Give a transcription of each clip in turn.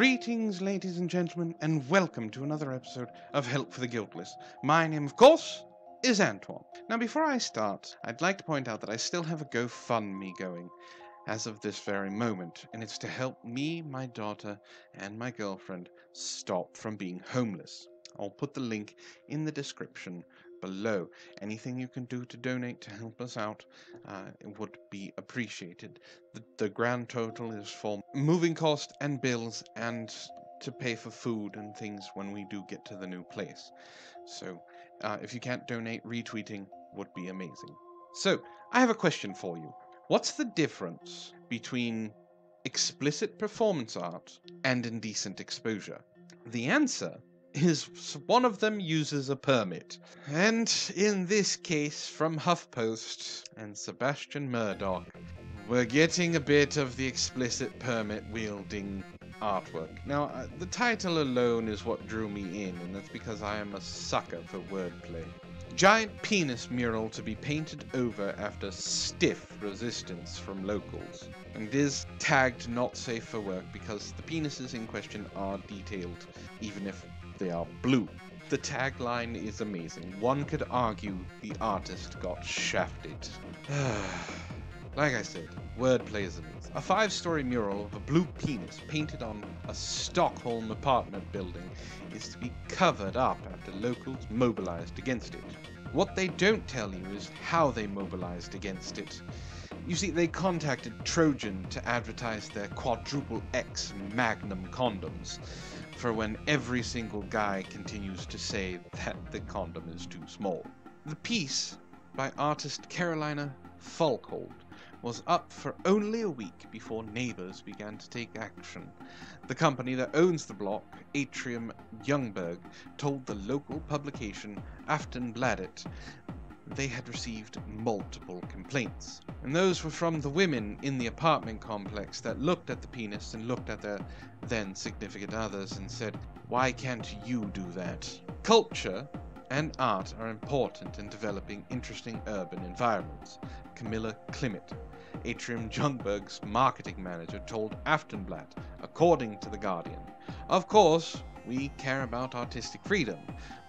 Greetings, ladies and gentlemen, and welcome to another episode of Help for the Guiltless. My name, of course, is Antoine. Now, before I start, I'd like to point out that I still have a GoFundMe going as of this very moment, and it's to help me, my daughter, and my girlfriend stop from being homeless. I'll put the link in the description below. Anything you can do to donate to help us out would be appreciated. The grand total is for moving cost and bills and to pay for food and things when we do get to the new place. So if you can't donate, retweeting would be amazing. So I have a question for you. What's the difference between explicit performance art and indecent exposure? The answer is one of them uses a permit. And in this case, from HuffPost and Sebastian Murdoch, we're getting a bit of the explicit permit-wielding artwork. Now, the title alone is what drew me in, and that's because I am a sucker for wordplay. Giant penis mural to be painted over after stiff resistance from locals. And it is tagged not safe for work because the penises in question are detailed, even if they are blue. The tagline is amazing. One could argue the artist got shafted. Like I said, wordplay is amazing. A 5-story mural of a blue penis painted on a Stockholm apartment building is to be covered up after locals mobilized against it. What they don't tell you is how they mobilized against it. You see, they contacted Trojan to advertise their quadruple X Magnum condoms for when every single guy continues to say that the condom is too small. The piece, by artist Carolina Falkholt, was up for only a week before neighbors began to take action. The company that owns the block, Atrium Ljungberg, told the local publication Aftonbladet they had received multiple complaints. And those were from the women in the apartment complex that looked at the penis and looked at their then significant others and said, "Why can't you do that?" Culture and art are important in developing interesting urban environments. Camilla Klimt, Atrium Ljungberg's marketing manager, told Aftonbladet, according to The Guardian. Of course, we care about artistic freedom,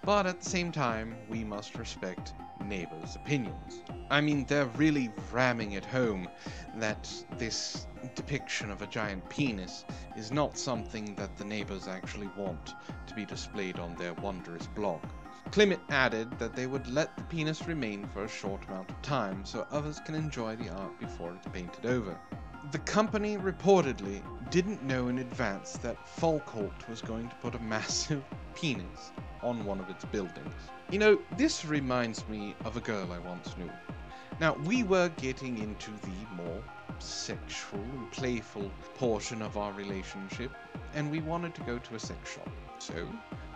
but at the same time, we must respect neighbors' opinions. I mean, they're really ramming it home that this depiction of a giant penis is not something that the neighbors actually want to be displayed on their wondrous blog. Klimt added that they would let the penis remain for a short amount of time so others can enjoy the art before it's painted over. The company reportedly didn't know in advance that Falkholt was going to put a massive penis on one of its buildings. You know, this reminds me of a girl I once knew. Now, we were getting into the more sexual and playful portion of our relationship, and we wanted to go to a sex shop. So,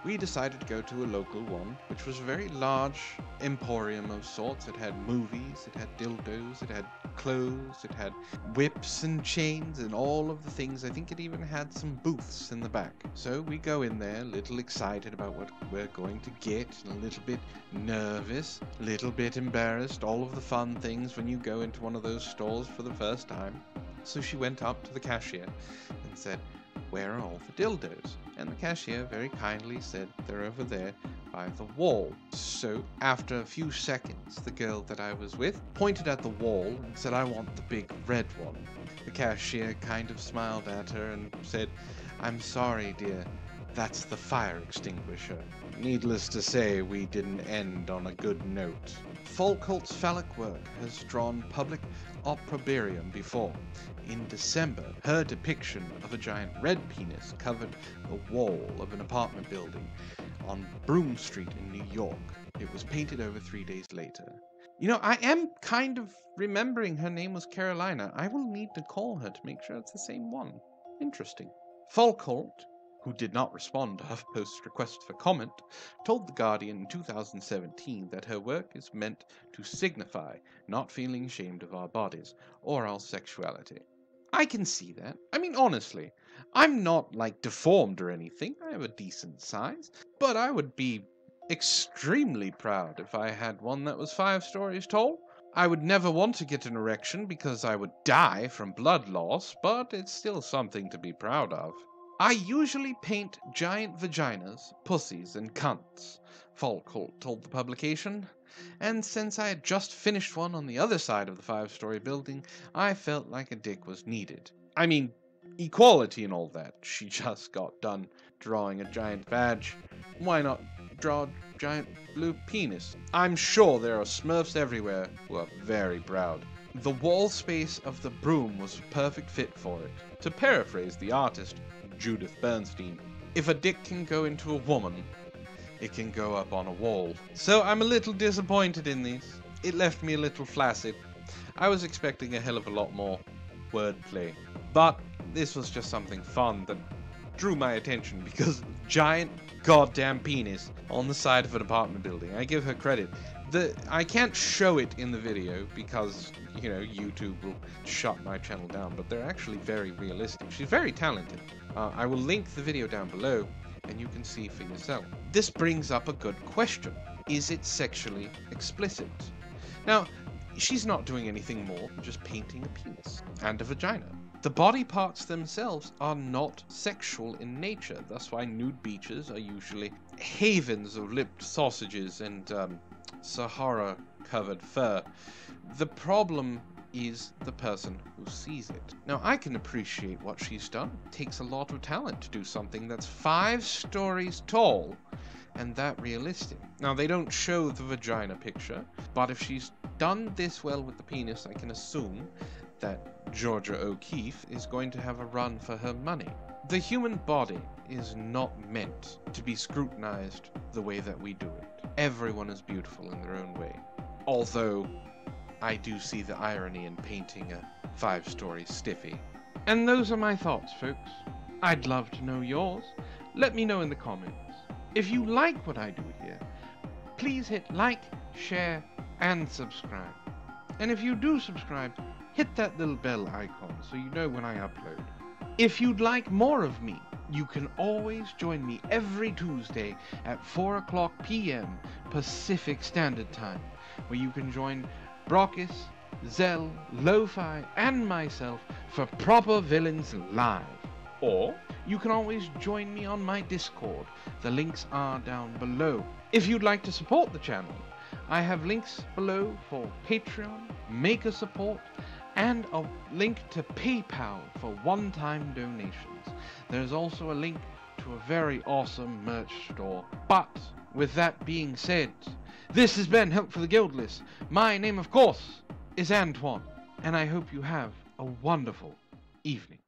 we decided to go to a local one, which was a very large emporium of sorts. It had movies, it had dildos, it had clothes, it had whips and chains and all of the things. I think it even had some booths in the back. So we go in there, a little excited about what we're going to get, a little bit nervous, a little bit embarrassed, all of the fun things when you go into one of those stores for the first time. So she went up to the cashier and said, "Where are all the dildos?" And the cashier very kindly said, "They're over there by the wall." So after a few seconds, the girl that I was with pointed at the wall and said, "I want the big red one." The cashier kind of smiled at her and said, "I'm sorry, dear, that's the fire extinguisher." Needless to say, we didn't end on a good note. Falkholt's phallic work has drawn public opprobrium before. In December, her depiction of a giant red penis covered the wall of an apartment building on Broome Street in New York. It was painted over 3 days later. You know, I am kind of remembering her name was Carolina. I will need to call her to make sure it's the same one. Interesting. Falkholt, who did not respond to HuffPost's request for comment, told The Guardian in 2017 that her work is meant to signify not feeling ashamed of our bodies or our sexuality. I can see that. I mean, honestly, I'm not, like, deformed or anything. I have a decent size. But I would be extremely proud if I had one that was 5 stories tall. I would never want to get an erection because I would die from blood loss, but it's still something to be proud of. I usually paint giant vaginas, pussies, and cunts, Falkholt told the publication, and since I had just finished one on the other side of the 5-story building, I felt like a dick was needed. I mean, equality and all that. She just got done drawing a giant badge. Why not draw a giant blue penis? I'm sure there are Smurfs everywhere who are very proud. The wall space of the broom was a perfect fit for it. To paraphrase the artist, Judith Bernstein, if a dick can go into a woman, it can go up on a wall. So I'm a little disappointed in these. It left me a little flaccid. I was expecting a hell of a lot more wordplay. But this was just something fun that drew my attention because giant goddamn penis on the side of an apartment building. I give her credit. I can't show it in the video because, you know, YouTube will shut my channel down, but they're actually very realistic. She's very talented. I will link the video down below and you can see for yourself. This brings up a good question. Is it sexually explicit? Now, she's not doing anything more than just painting a penis and a vagina. The body parts themselves are not sexual in nature. That's why nude beaches are usually havens of lipped sausages and Sahara-covered fur. The problem is the person who sees it. Now, I can appreciate what she's done. It takes a lot of talent to do something that's 5 stories tall and that realistic. Now, they don't show the vagina picture, but if she's done this well with the penis, I can assume that Georgia O'Keeffe is going to have a run for her money. The human body is not meant to be scrutinized the way that we do it. Everyone is beautiful in their own way. Although, I do see the irony in painting a 5-story stiffy. And those are my thoughts, folks. I'd love to know yours. Let me know in the comments. If you like what I do here, please hit like, share, and subscribe. And if you do subscribe, hit that little bell icon so you know when I upload. If you'd like more of me, you can always join me every Tuesday at 4:00 p.m. Pacific Standard Time, where you can join Brockus, Zell, Lo-Fi, and myself for Proper Villains Live. Or you can always join me on my Discord. The links are down below. If you'd like to support the channel, I have links below for Patreon, Maker Support, and a link to PayPal for one-time donations. There's also a link to a very awesome merch store. But with that being said, this has been Help for the Guildless. My name, of course, is Antoine, and I hope you have a wonderful evening.